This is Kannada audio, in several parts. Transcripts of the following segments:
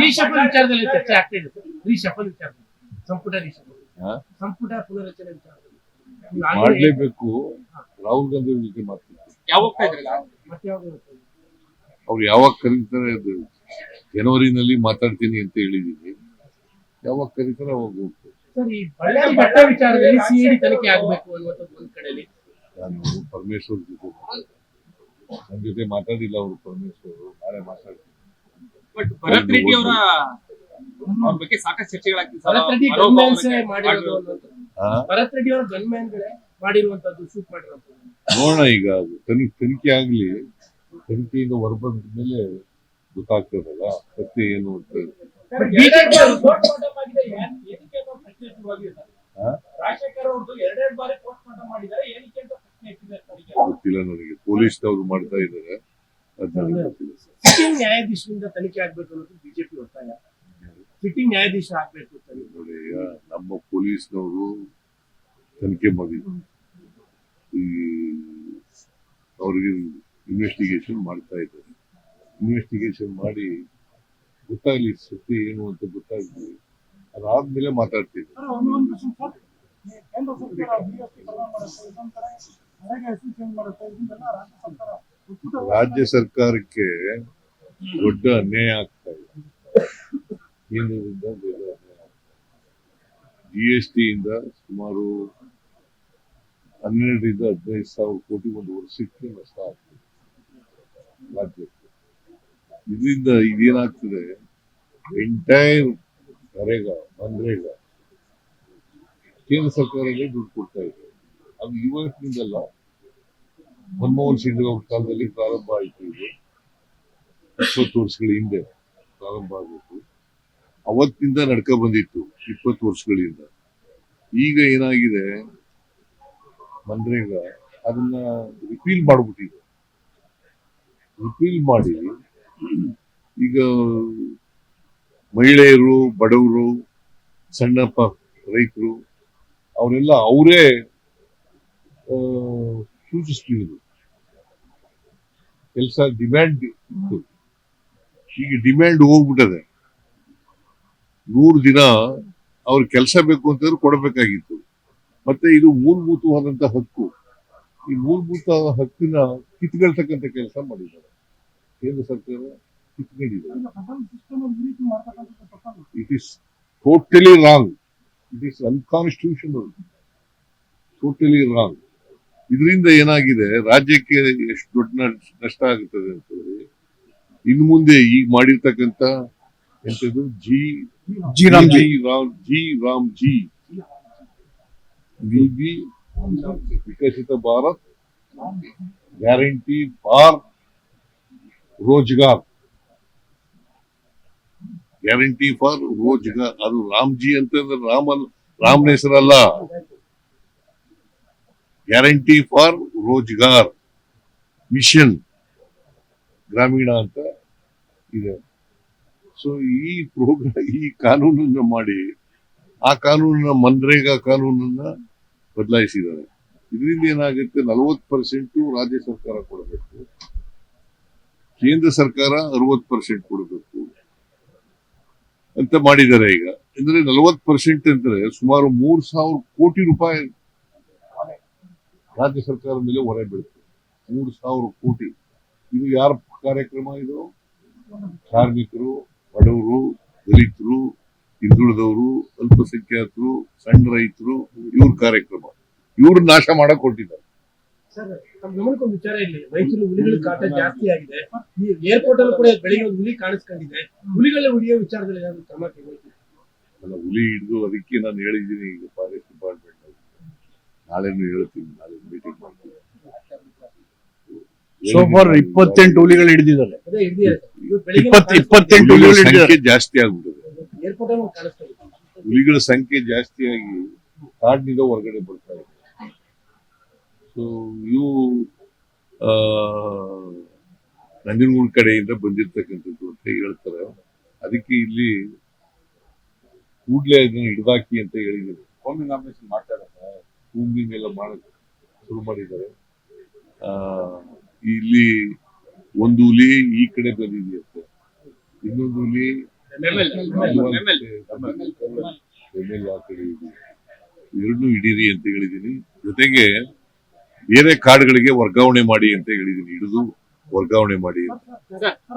ರೀಶಫಲ್ ವಿಚಾರದಲ್ಲಿ ಚರ್ಚೆ ಆಗ್ತಾ ಇದೆ. ರೀಶಫಲ್ ವಿಚಾರದಲ್ಲಿ ಸಂಪುಟ ಪುನರಚನೆ ವಿಚಾರದಲ್ಲಿ ಮಾಡಲೇಬೇಕು. ರಾಹುಲ್ ಗಾಂಧಿ ಅವ್ರ ಜೊತೆ ಅವ್ರು ಯಾವಾಗ ಕರೀತಾರೆ, ಅದು ಜನವರಿನಲ್ಲಿ ಮಾತಾಡ್ತೀನಿ ಅಂತ ಹೇಳಿದೀನಿ. ಯಾವಾಗ ಕರೀತಾರೆ ಅವಾಗ ಹೋಗ್ತಾರೆ. ಸರ್, ಈ ಬಳ್ಳಾರಿ ಘಟ್ಟ ವಿಚಾರದಲ್ಲಿ ಸಿಐಡಿ ತನಿಖೆ ಆಗಬೇಕು ಅನ್ನುವಂಥದ್ದು ಒಂದ್ ಕಡೆಯಲ್ಲಿ. ನಾನು ಪರಮೇಶ್ವರ್ ಜೊತೆ ನನ್ನ ಜೊತೆ ಮಾತಾಡಿಲ್ಲ. ಅವರು ಪರಮೇಶ್ವರ್ ನಾಳೆ ಮಾತಾಡ್ತೀನಿ. ಬಟ್ ಭರತ್ ರೆಡ್ಡಿ ಅವರ ಬಗ್ಗೆ ಸಾಕಷ್ಟು ಚರ್ಚೆಗಳಾಗ್ತಿದೆ. ಭರತ್ ರೆಡ್ಡಿ ಅವರ ಗನ್ಮ್ಯಾನ್ಗಳೇ ಮಾಡಿರುವಂತದ್ದು, ಶೂಟ್ ಮಾಡಿರುವಂತದ್ದು. ನೋಡೋಣ, ಈಗ ತನಿಖೆ ಆಗ್ಲಿ. ತನಿಖೆಯಿಂದ ಹೊರಬಂದ ಮೇಲೆ ಗೊತ್ತಾಗ್ತದಲ್ಲ ಸತ್ಯ ಏನು ಅಂತ. ಗೊತ್ತಿಲ್ಲ ನನಗೆ. ಪೊಲೀಸ್ನವರು ಮಾಡ್ತಾ ಇದ್ದಾರೆ, ಸಿಟ್ಟಿಂಗ್ ನ್ಯಾಯಾಧೀಶರಿಂದ ತನಿಖೆ ಆಗ್ಬೇಕು ಅನ್ನೋದು ಬಿಜೆಪಿ ಒತ್ತಾಯ. ಸಿಟ್ಟಿಂಗ್ ನ್ಯಾಯಾಧೀಶ ಆಗ್ಬೇಕು. ನಮ್ಮ ಪೊಲೀಸ್ನವರು ತನಿಖೆ ಮಾಡಿದ್ರು, ಈ ಅವ್ರಿಗೆ ಇನ್ವೆಸ್ಟಿಗೇಷನ್ ಮಾಡ್ತಾ ಇದ್ದಾರೆ. ಇನ್ವೆಸ್ಟಿಗೇಷನ್ ಮಾಡಿ ಗೊತ್ತಾಗ್ಲಿ ಸತ್ಯ ಏನು ಅಂತ ಗೊತ್ತಾಗ್ಲಿ. ಅದಾದ್ಮೇಲೆ ಮಾತಾಡ್ತೀವಿ. ರಾಜ್ಯ ಸರ್ಕಾರಕ್ಕೆ ದೊಡ್ಡ ಅನ್ಯಾಯ ಆಗ್ತಾ ಇದೆ. ಕೇಂದ್ರದಿಂದ ದೊಡ್ಡ ಅನ್ಯಾಯ ಆಗ್ತಾ ಇದೆ. GST ಇಂದ ಸುಮಾರು 12,000 ರಿಂದ 15,000 ಕೋಟಿ ಒಂದು ವರ್ಷಕ್ಕೆ ನಷ್ಟ ಆಗ್ತದೆ ರಾಜ್ಯಕ್ಕೆ. ಇದರಿಂದ ಇದೇನಾಗ್ತದೆ, ಎಂಟೈರ್ ಮನ್ರೇಗಾ ಕೇಂದ್ರ ಸರ್ಕಾರದಲ್ಲಿ ದುಡ್ಡು ಕೊಡ್ತಾ ಇದೆ. ಅದು ಇವತ್ತಿನಿಂದಲ್ಲ, ಮನಮೋಹನ್ ಸಿಂಗ್ ಅವ್ರ ಕಾಲದಲ್ಲಿ ಪ್ರಾರಂಭ ಆಯಿತು. ಇದು 20 ವರ್ಷಗಳ ಹಿಂದೆ ಪ್ರಾರಂಭ ಆಗಬೇಕು. ಅವತ್ತಿಂದ ನಡ್ಕ ಬಂದಿತ್ತು 20 ವರ್ಷಗಳಿಂದ. ಈಗ ಏನಾಗಿದೆ, ಮನ್ರೇಗಾ ಅದನ್ನ ರಿಪೀಲ್ ಮಾಡ್ಬಿಟ್ಟಿದೆ. ರಿಪೀಲ್ ಮಾಡಿ ಈಗ ಮಹಿಳೆಯರು, ಬಡವರು, ಸಣ್ಣ ರೈತರು ಅವರೆಲ್ಲ ಅವರೇ ಸೂಚಿಸ್ತಿದ್ರು. ಕೆಲಸ ಡಿಮ್ಯಾಂಡ್ ಇತ್ತು, ಈಗ ಡಿಮ್ಯಾಂಡ್ ಹೋಗ್ಬಿಟ್ಟದೆ. 100 ದಿನ ಅವ್ರ ಕೆಲಸ ಬೇಕು ಅಂತಂದ್ರೆ ಕೊಡಬೇಕಾಗಿತ್ತು. ಮತ್ತೆ ಇದು ಮೂಲಭೂತವಾದಂತ ಹಕ್ಕು. ಈ ಮೂಲಭೂತ ಹಕ್ಕಿನ ಕಿತ್ಕೊಳ್ತಕ್ಕಂಥ ಕೆಲಸ ಮಾಡಿದ್ದಾರೆ ಕೇಂದ್ರ ಸರ್ಕಾರ. ಕಿತ್ಕೊಂಡಿದೆ. It is totally wrong. It is unconstitutional. Totally wrong. ಇದರಿಂದ ಏನಾಗಿದೆ, ರಾಜ್ಯಕ್ಕೆ ಎಷ್ಟು ದೊಡ್ಡ ನಷ್ಟ ಆಗುತ್ತದೆ ಅಂತಂದ್ರೆ, ಇನ್ನು ಮುಂದೆ ಈಗ ಮಾಡಿರ್ತಕ್ಕಂಥ ಎಂತದ್ದು Ramji Viksit Bharat guarantee for Rozgar. Guarantee for Rozgar. ಅದು ರಾಮ್ಜಿ ಅಂತಂದ್ರೆ ರಾಮನ ಹೆಸರಲ್ಲ. Guarantee for Rozgar mission Gramin ಅಂತ ಇದೆ. ಸೊ ಈ ಕಾನೂನನ್ನ ಮಾಡಿ ಆ ಕಾನೂನನ್ನ ಮನ್ರೇಗಾ ಕಾನೂನನ್ನ ಬದಲಾಯಿಸಿದ್ದಾರೆ. ಇದರಿಂದ ಏನಾಗುತ್ತೆ, 40% ರಾಜ್ಯ ಸರ್ಕಾರ ಕೊಡಬೇಕು, ಕೇಂದ್ರ ಸರ್ಕಾರ 60% ಕೊಡಬೇಕು ಅಂತ ಮಾಡಿದ್ದಾರೆ. ಈಗ ಅಂದ್ರೆ 40% ಅಂದ್ರೆ ಸುಮಾರು 3,000 ಕೋಟಿ ರೂಪಾಯಿ ರಾಜ್ಯ ಸರ್ಕಾರದ ಮೇಲೆ ಹೊರೆ ಬೀಳುತ್ತೆ. 3,000 ಕೋಟಿ. ಇದು ಯಾರ ಕಾರ್ಯಕ್ರಮ? ಇದು ಕಾರ್ಮಿಕರು, ಬಡವರು, ದಲಿತರು, ಹಿಂದುಳಿದವರು, ಅಲ್ಪಸಂಖ್ಯಾತರು, ಸಣ್ಣ ರೈತರು, ಇವ್ರ ಕಾರ್ಯಕ್ರಮ. ಇವ್ರ ನಾಶ ಮಾಡಕ್ ಕೊಟ್ಟಿದ್ದಾರೆ. ಸರ್, ಗಮನಕ್ಕೊಂದು ವಿಚಾರ ಇಲ್ಲಿ, ಮೈಸೂರು ಹುಲಿಗಳ ಕಾಟ ಜಾಸ್ತಿ ಆಗಿದೆ. ಏರ್ಪೋರ್ಟ್ ಅಲ್ಲೂ ಕೂಡ ಬೆಳಿಗ್ಗೆ ಒಂದು ಹುಲಿ ಕಾಣಿಸ್ಕೊಂಡಿದೆ. ಹುಲಿಗಳ ಹಿಡಿಯೋ ವಿಚಾರದಲ್ಲಿ ಏನಾದ್ರು ಕ್ರಮ ತಗೊಳ್ತೀವಿ? ಅಲ್ಲ, ಹುಲಿ ಹಿಡಿದು ಅದಕ್ಕೆ ನಾನು ಹೇಳಿದ್ದೀನಿ. ಈಗ ಫಾರೆಸ್ಟ್ ಡಿಪಾರ್ಟ್ಮೆಂಟ್ ನಾಳೆನೂ ಹೇಳ್ತೀನಿ, ನಾಳೆ ಮೀಟಿಂಗ್ ಮಾಡ್ತೀನಿ. ಸೋಫಾರ್ 28 ಹುಲಿಗಳು ಹಿಡಿದಿದ್ದಾರೆ. 28 ಹುಲಿಗಳ ಸಂಖ್ಯೆ ಜಾಸ್ತಿ ಆಗ್ಬಿಟ್ಟಿದೆ. ಹುಲಿಗಳ ಸಂಖ್ಯೆ ಜಾಸ್ತಿಯಾಗಿ ಕಾಡಿನಿಂದ ಹೊರಗಡೆ ಬರ್ತಾ ಇದೆ. ಸೊ ಇವು ನಂಜನಗೂಡು ಕಡೆಯಿಂದ ಬಂದಿರ್ತಕ್ಕಂಥದ್ದು ಅಂತ ಹೇಳ್ತಾರೆ. ಅದಕ್ಕೆ ಇಲ್ಲಿ ಕೂಡ್ಲೆ ಅದನ್ನ ಹಿಡ್ದಾಕಿ ಅಂತ ಹೇಳಿದ್ರು. ಫಾರ್ಮಿಂಗ್ ಆಪರೇಷನ್ ಮಾಡ್ತಾ ಇದ್ದಾರೆ, ಕೂಂಬಿಂಗ್ ಎಲ್ಲ ಮಾಡಕ್ ಶುರು ಮಾಡಿದ್ದಾರೆ. ಇಲ್ಲಿ ಒಂದು ಹುಲಿ ಈ ಕಡೆ ಬಂದಿದೆಯಂತೆ, ಇನ್ನೊಂದು ಹುಲಿ ಎರಡನ್ನೂ ಹಿಡೀರಿ ಅಂತ ಹೇಳಿದೀನಿ. ಜೊತೆಗೆ ಬೇರೆ ಕಾರ್ಡ್ಗಳಿಗೆ ವರ್ಗಾವಣೆ ಮಾಡಿ ಅಂತ ಹೇಳಿದೀನಿ. ಹಿಡಿದು ವರ್ಗಾವಣೆ ಮಾಡಿ.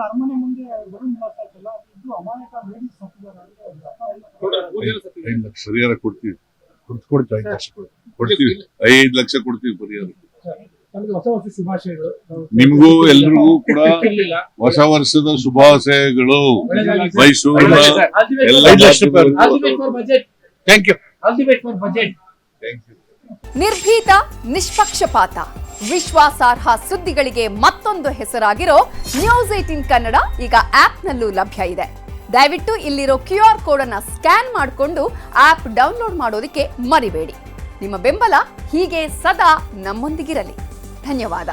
ಅರಮನೆ ಮುಂದೆ ವರುಣ್ ನಿವಾಸ ಆಯ್ತಲ್ಲ, ಇದು ಅಮಾಯಕ ಲೇಡೀಸ್ ಸತ್ತಿದ್ದಾರೆ. 5 ಲಕ್ಷ ಪರಿಹಾರ ಕೊಡ್ತೀವಿ. ಕೊಡ್ತೀವಿ 5 ಲಕ್ಷ ಕೊಡ್ತೀವಿ ಪರಿಹಾರ. ನಮ್ಗೆ ಹೊಸ ವರ್ಷ ಶುಭಾಶಯಗಳು. ನಿಮ್ಗೂ ಎಲ್ರಿಗೂ ಕೂಡ ಇರ್ಲಿಲ್ಲ. ಹೊಸ ವರ್ಷದ ಶುಭಾಶಯಗಳು. ಒಳ್ಳೆದಾಗಲಿ ಸರ್. ಮೈಸೂರಿನ ಎಲ್ಲ 5 ಲಕ್ಷ ರೂಪಾಯಿ. All the best for budget. Thank you. All the best for budget. ನಿರ್ಭೀತ, ನಿಷ್ಪಕ್ಷಪಾತ, ವಿಶ್ವಾಸಾರ್ಹ ಸುದ್ದಿಗಳಿಗೆ ಮತ್ತೊಂದು ಹೆಸರಾಗಿರೋ ನ್ಯೂಸ್ 18 ಕನ್ನಡ ಈಗ ಆಪ್ನಲ್ಲೂ ಲಭ್ಯ ಇದೆ. ದಯವಿಟ್ಟು ಇಲ್ಲಿರೋ QR ಕೋಡ್ ಅನ್ನ ಸ್ಕ್ಯಾನ್ ಮಾಡಿಕೊಂಡು ಆಪ್ ಡೌನ್ಲೋಡ್ ಮಾಡೋದಕ್ಕೆ ಮರಿಬೇಡಿ. ನಿಮ್ಮ ಬೆಂಬಲ ಹೀಗೆ ಸದಾ ನಮ್ಮೊಂದಿಗಿರಲಿ. ಧನ್ಯವಾದ.